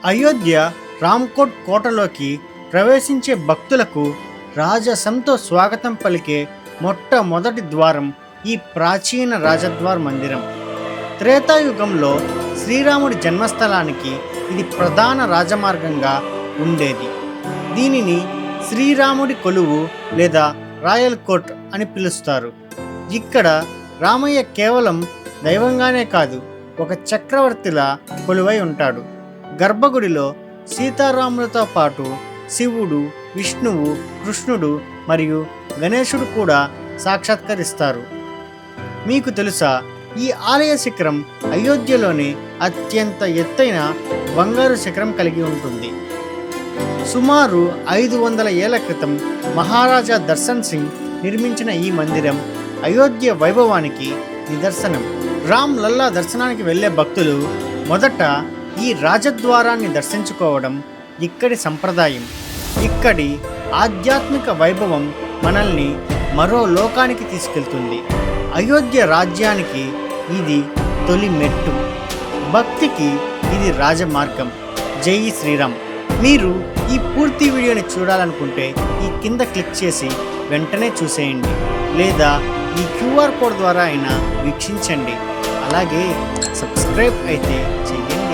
అయోధ్య రామ్కోట్ కోటలోకి ప్రవేశించే భక్తులకు రాజసంతో స్వాగతం పలికే మొట్టమొదటి ద్వారం ఈ ప్రాచీన రాజద్వార్ మందిరం. త్రేతాయుగంలో శ్రీరాముడి జన్మస్థలానికి ఇది ప్రధాన రాజమార్గంగా ఉండేది. దీనిని శ్రీరాముడి కొలువు లేదా రాయల్ కోట్ అని పిలుస్తారు. ఇక్కడ రామయ్య కేవలం దైవంగానే కాదు, ఒక చక్రవర్తిలా కొలువై ఉంటాడు. గర్భగుడిలో సీతారాములతో పాటు శివుడు, విష్ణువు, కృష్ణుడు మరియు గణేశుడు కూడా సాక్షాత్కరిస్తారు. మీకు తెలుసా, ఈ ఆలయ శిఖరం అయోధ్యలోని అత్యంత ఎత్తైన బంగారు శిఖరం కలిగి ఉంటుంది. సుమారు 500 ఏళ్ల క్రితం మహారాజా దర్శన్ సింగ్ నిర్మించిన ఈ మందిరం అయోధ్య వైభవానికి నిదర్శనం. రామ్ లల్లా దర్శనానికి వెళ్ళే భక్తులు మొదట ఈ రాజద్వారాన్ని దర్శించుకోవడం ఇక్కడి సంప్రదాయం. ఇక్కడి ఆధ్యాత్మిక వైభవం మనల్ని మరో లోకానికి తీసుకెళ్తుంది. అయోధ్య రాజ్యానికి ఇది తొలి మెట్టు, భక్తికి ఇది రాజమార్గం. జై శ్రీరామ్. మీరు ఈ పూర్తి వీడియోని చూడాలనుకుంటే ఈ కింద క్లిక్ చేసి వెంటనే చూసేయండి, లేదా ఈ QR కోడ్ ద్వారా అయినా వీక్షించండి. అలాగే సబ్స్క్రైబ్ అయితే చేయండి.